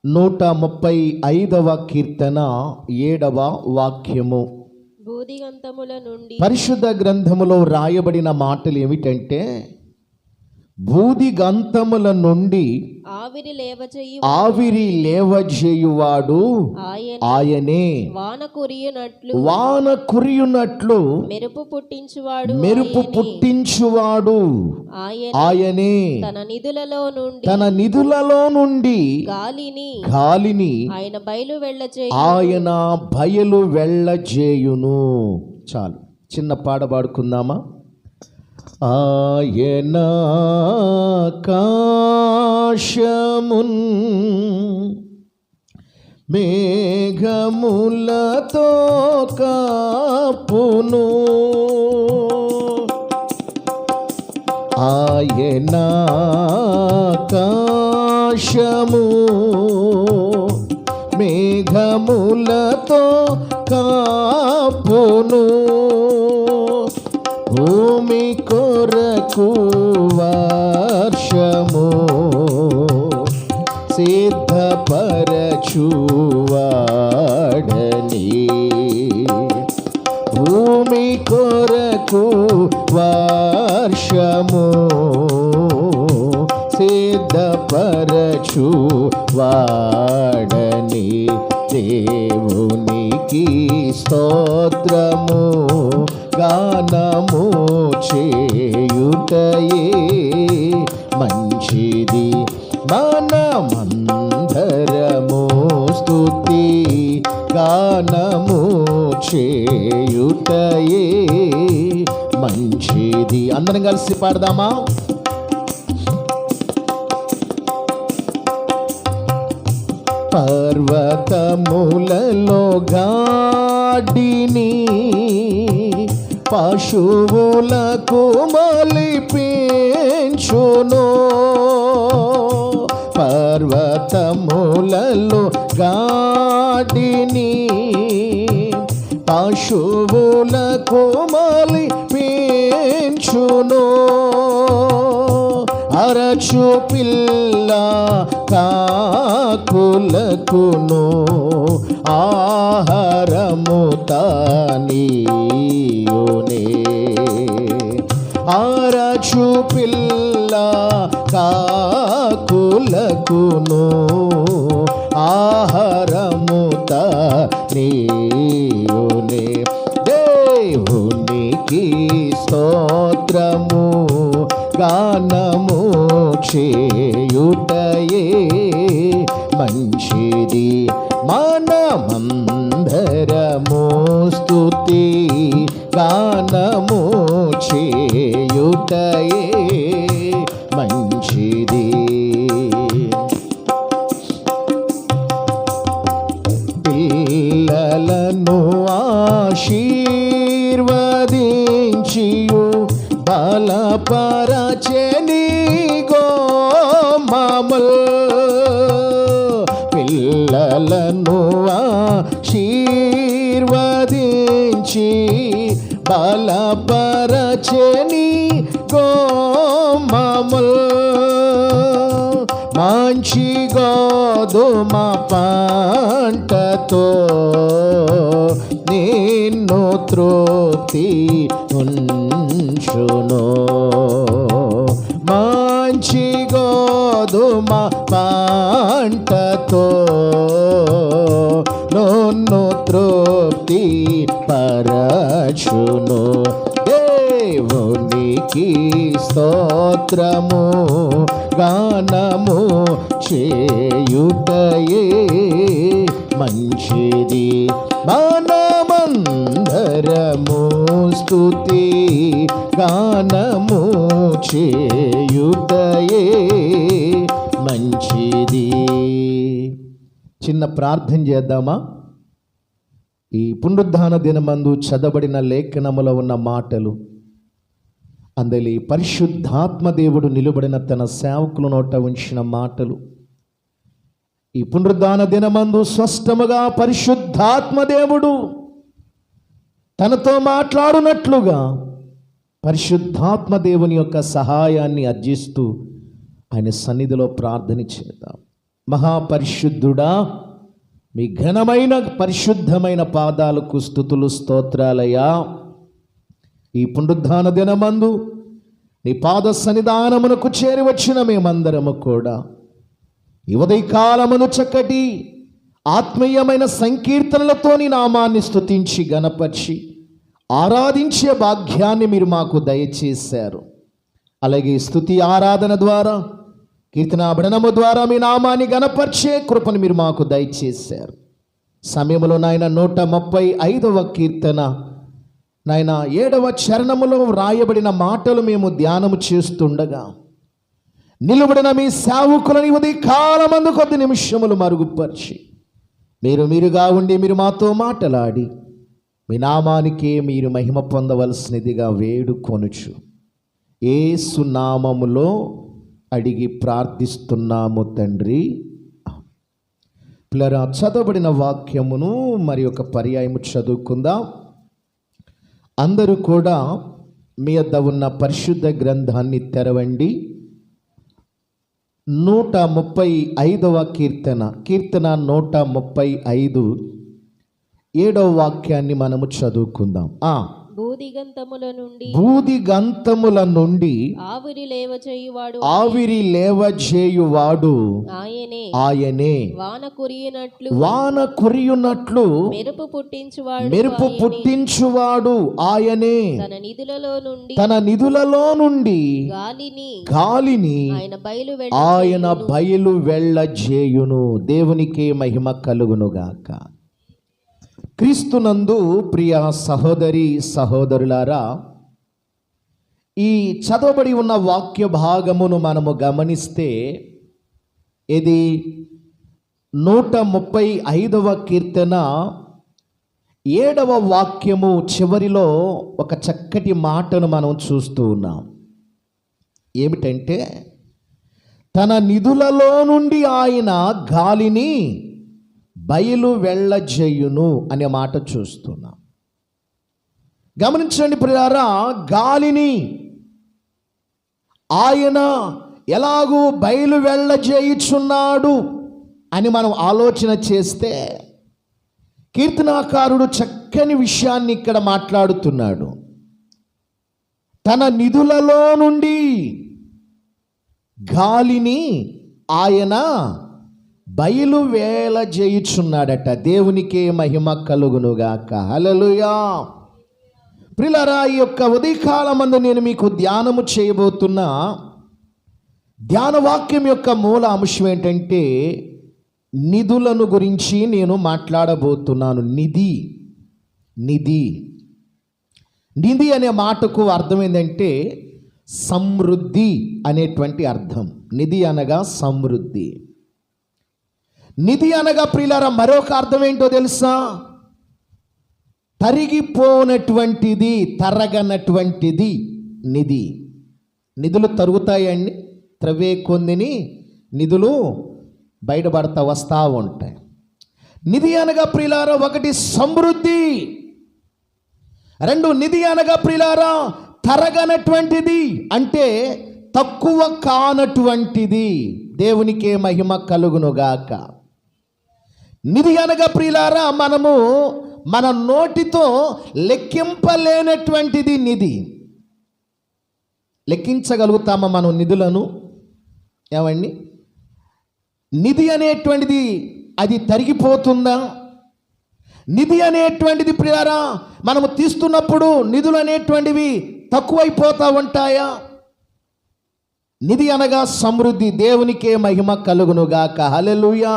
135వ కీర్తన 7వ వాక్యము. బూదిగంతముల నుండి పరిశుద్ధ గ్రంథములో రాయబడిన మాటలు ఏమిటంటే, బూదిగంతముల నుండి ఆవిరి లేవజేయువాడు ఆయనే. వాన కురియునట్లు మెరుపు పుట్టించువాడు ఆయనే. తన నిధులలో నుండి గాలిని ఆయన బయలు వెళ్ళజేయును. చాలు, చిన్న పాట పాడుకుందామా? ఆయన ఆకాశమున్ మేఘములతో కప్పును, ఆయన ఆకాశము మేఘములతో కప్పును, భూమి కొరకు వర్షము సిద్ధపరచువాడని, భూమి కొరకు వర్షము సిద్ధపరచువాడని, దేవునికి స్తోత్రము గానము చేయుటయే మంచిది. మనమందరము స్తుతి గానము చేయుటయే మంచిది. అందరం కలిసి పాడదామా? పర్వతములలో గాడిని పశువులకు మొలిపించును, పర్వతములలో గాడిని పశువులకు మొలిపించును, అరచు పిల్ల కాకులకును ఆహారము తానీయునే, అరచు పిల్ల కాకులకును ఆహారము తానీయునే. దేవునికి స్తోత్రము గానము చేయుటయే మంచిది. మనమందరము స్తుతి గానము చేయుటయే మంచిది. పిల్లలను ఆశీర్వదించియు బలపరచెని గోమముల్, పిల్లలను ఆశీర్వదించి బలపరచెని గోమముల్, మంచి గోధుమ పంటతో నిన్ను తృప్తి ఉంచును, మంచి గోధుమ పంటతో నన్ను తృప్తి పరచును. దేవునికి స్తోత్రము గానము చేయుటయే మంచిది. మనమందరము స్తుతి గానము చేయుటయే మంచిది. చిన్న ప్రార్థన చేద్దామా? ఈ పునరుద్ధాన దినమందు చదవబడిన లేఖనములో ఉన్న మాటలు, అందలి పరిశుద్ధాత్మ దేవుడు నిలబడిన తన సేవకుల నోట ఉంచిన మాటలు, ఈ పునరుద్ధాన దినమందు స్పష్టముగా పరిశుద్ధాత్మ దేవుడు తనతో మాట్లాడునట్లుగా పరిశుద్ధాత్మ దేవుని యొక్క సహాయాన్ని అర్జిస్తూ ఆయన సన్నిధిలో ప్రార్థన చేద్దాం. మహాపరిశుద్ధుడా, మీ ఘనమైన పరిశుద్ధమైన పాదాలకు స్తుతులు స్తోత్రాలయ్యా. ఈ పునరుద్ధాన దినమందు నీ పాద సన్నిధానమునకు చేరి వచ్చిన మేమందరము కూడా ఈ ఉదయకాలమును చక్కటి ఆత్మీయమైన సంకీర్తనలతో నీ నామాన్ని స్తుతించి గణపరిచి ఆరాధించే భాగ్యాన్ని మీరు మాకు దయచేశారు. అలాగే స్తుతి ఆరాధన ద్వారా, కీర్తనాభరణము ద్వారా మీ నామాన్ని గణపరిచే కృపను మీరు మాకు దయచేశారు. సమయంలో నాయన 135వ కీర్తన నాయన 7వ చరణములో వ్రాయబడిన మాటలు మేము ధ్యానము చేస్తుండగా నిలువడిన మీ సేవకులని ఉదయ కాలమందు కొద్ది నిమిషములు మరుగుపరిచి మీరుగా ఉండి మీరు మాతో మాట్లాడి మీ నామానికే మీరు మహిమ పొందవలసినదిగా వేడుకొనుచు యేసు నామములో అడిగి ప్రార్థిస్తున్నాము తండ్రి. పిల్లరా, చదవబడిన వాక్యమును మరి ఒక పర్యాయము చదువుకుందాం. అందరూ కూడా మీ వద్ద ఉన్న పరిశుద్ధ గ్రంథాన్ని తెరవండి. 135వ కీర్తన 135 7వ వాక్యాన్ని మనము చదువుకుందాం. భూదిగంతముల నుండి ఆవిరి లేవజేయువాడు ఆయనే. వాన కురియునట్లు మెరుపు పుట్టించువాడు ఆయనే. తన నిధులలో నుండి గాలిని ఆయన బయలు వెళ్ళజేయును. దేవునికే మహిమ కలుగునుగాక. క్రీస్తునందు ప్రియ సహోదరి సహోదరులారా, ఈ చదవబడి ఉన్న వాక్య భాగమును మనము గమనిస్తే ఇది 135వ కీర్తన 7వ వాక్యము చివరిలో ఒక చక్కటి మాటను మనం చూస్తూ ఉన్నాం. ఏమిటంటే, తన నిధులలో నుండి ఆయన గాలిని బయలు వెళ్ళజేయును అనే మాట చూస్తున్నాం. గమనించండి ప్రియులారా, గాలిని ఆయన ఎలాగూ బయలు వెళ్ళజేయుచున్నాడు అని మనం ఆలోచన చేస్తే కీర్తనాకారుడు చక్కని విషయాన్ని ఇక్కడ మాట్లాడుతున్నాడు. తన నిధులలో నుండి గాలిని ఆయన బయలు వేళజేయుచున్నాడట. దేవునికే మహిమ కలుగునుగాక. హల్లెలూయా. ప్రియులారా, ఈ యొక్క ఉదయకాలమందు నేను మీకు ధ్యానము చేయబోతున్న ధ్యానవాక్యం యొక్క మూల అంశం ఏంటంటే, నిధులను గురించి నేను మాట్లాడబోతున్నాను. నిధి అనే మాటకు అర్థం ఏంటంటే సమృద్ధి అనేటువంటి అర్థం. నిధి అనగా సమృద్ధి. నిధి అనగా ప్రియులారా మరొక అర్థం ఏంటో తెలుసా? తరిగిపోనటువంటిది, తరగనటువంటిది నిధి. నిధులు తరుగుతాయండి, త్రవ్వే కొందిని నిధులు బయటపడతా వస్తూ ఉంటాయి. నిధి అనగా ప్రియులారా ఒకటి సమృద్ధి, 2 నిధి అనగా ప్రియులారా తరగనటువంటిది, అంటే తక్కువ కానటువంటిది. దేవునికే మహిమ కలుగునుగాక. నిధి అనగా ప్రియులారా మనము మన నోటితో లెక్కింపలేనటువంటిది నిధి. లెక్కించగలుగుతామా మనం నిధులను? ఏమండి, నిధి అనేటువంటిది అది తరిగిపోతుందా? నిధి అనేటువంటిది ప్రియులారా మనము తీస్తున్నప్పుడు నిధులు అనేటువంటివి తక్కువైపోతూ ఉంటాయా? నిధి అనగా సమృద్ధి. దేవునికే మహిమ కలుగునుగాక. హల్లెలూయా.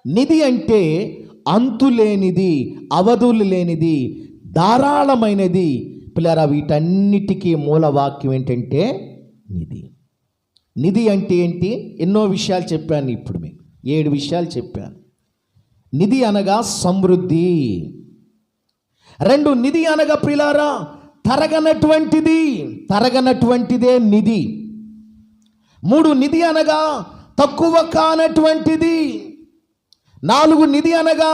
నిధి అంటే అంతులేనిది, అవధులు లేనిది, ధారాళమైనది. పిల్లరా, వీటన్నిటికీ మూలవాక్యం ఏంటంటే నిధి. నిధి అంటే ఏంటి? ఎన్నో విషయాలు చెప్పాను. ఇప్పుడు మీకు 7 విషయాలు చెప్పాను. నిధి అనగా సమృద్ధి. 2 నిధి అనగా ప్రియులారా తరగనటువంటిదే నిధి. 3 నిధి అనగా తక్కువ కానటువంటిది. 4 నిధి అనగా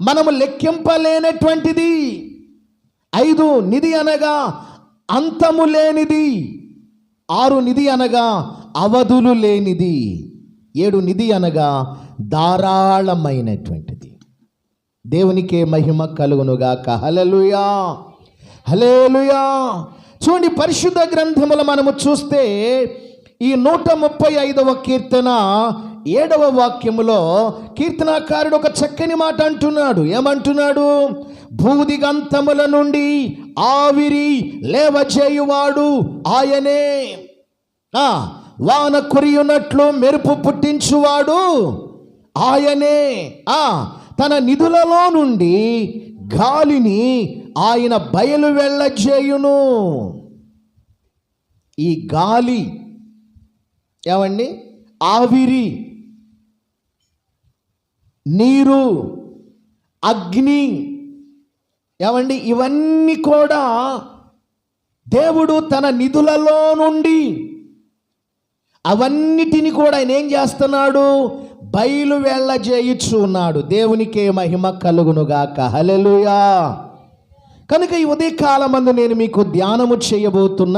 మనము లెక్కింపలేనటువంటిది. 5 నిధి అనగా అంతము లేనిది. 6 నిధి అనగా అవధులు లేనిది. ఏడు నిధి అనగా ధారాళమైనటువంటిది. దేవునికే మహిమ కలుగునుగాక. హల్లెలూయా, హల్లెలూయా. చూడండి, పరిశుద్ధ గ్రంథములు మనము చూస్తే ఈ 135వ కీర్తన 7వ వాక్యములో కీర్తనాకారుడు ఒక చక్కని మాట అంటున్నాడు. ఏమంటున్నాడు? భూదిగంతముల నుండి ఆవిరి లేవజేయువాడు ఆయనే, వాన కురియునట్లు మెరుపు పుట్టించువాడు ఆయనే, తన నిధులలో నుండి గాలిని ఆయన బయలు వెళ్ళజేయును. ఈ గాలి ఏమండి, ఆవిరి, నీరు, అగ్ని, ఏమండి, ఇవన్నీ కూడా దేవుడు తన నిధులలో నుండి అవన్నిటిని కూడా ఆయన ఏం చేస్తున్నాడు? బయలు వెళ్ళజేయుచు ఉన్నాడు. దేవునికే మహిమ కలుగునుగాక. హల్లెలూయా. కనుక ఈ ఉదయకాలమందు నేను మీకు ధ్యానము చేయబోతున్న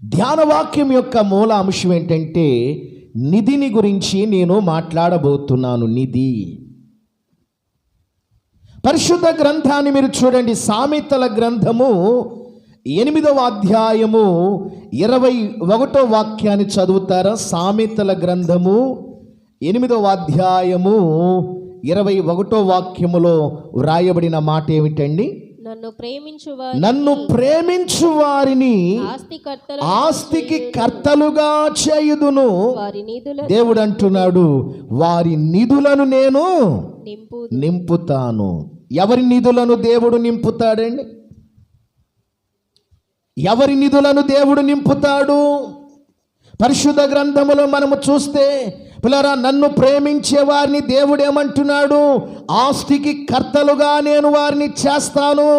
ధ్యానవాక్యం యొక్క మూల అంశం ఏంటంటే నిధిని గురించి నేను మాట్లాడబోతున్నాను. నిధి. పరిశుద్ధ గ్రంథాన్ని మీరు చూడండి. సామెతల గ్రంథము 8వ అధ్యాయము 21వ వాక్యాన్ని చదువుతారా? సామెతల గ్రంథము 8వ అధ్యాయము 21వ వాక్యములో వ్రాయబడిన మాట ఏమిటండి? నన్ను ప్రేమించు వారిని ఆస్తికి కర్తలుగా చేయుదును. దేవుడు అంటున్నాడు, వారి నిధులను నేను నింపుతాను. ఎవరి నిధులను దేవుడు నింపుతాడండి? ఎవరి నిధులను దేవుడు నింపుతాడు? పరిశుద్ధ గ్రంథములో మనము చూస్తే పిల్లరా, నన్ను ప్రేమించే వారిని దేవుడు ఏమంటున్నాడు? ఆస్తికి కర్తలుగా నేను వారిని చేస్తాను.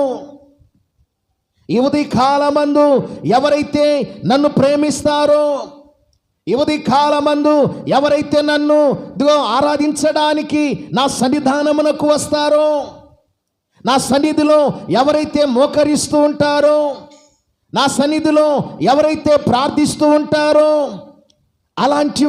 ఈ ఉదయ కాలమందు ఎవరైతే నన్ను ప్రేమిస్తారో, ఈ ఉదయ కాలమందు ఎవరైతే నన్ను ఆరాధించడానికి నా సన్నిధానమునకు వస్తారో, నా సన్నిధిలో ఎవరైతే మోకరిస్తూ ఉంటారో, నా సన్నిధిలో ఎవరైతే ప్రార్థిస్తూ ఉంటారో, అలాంటి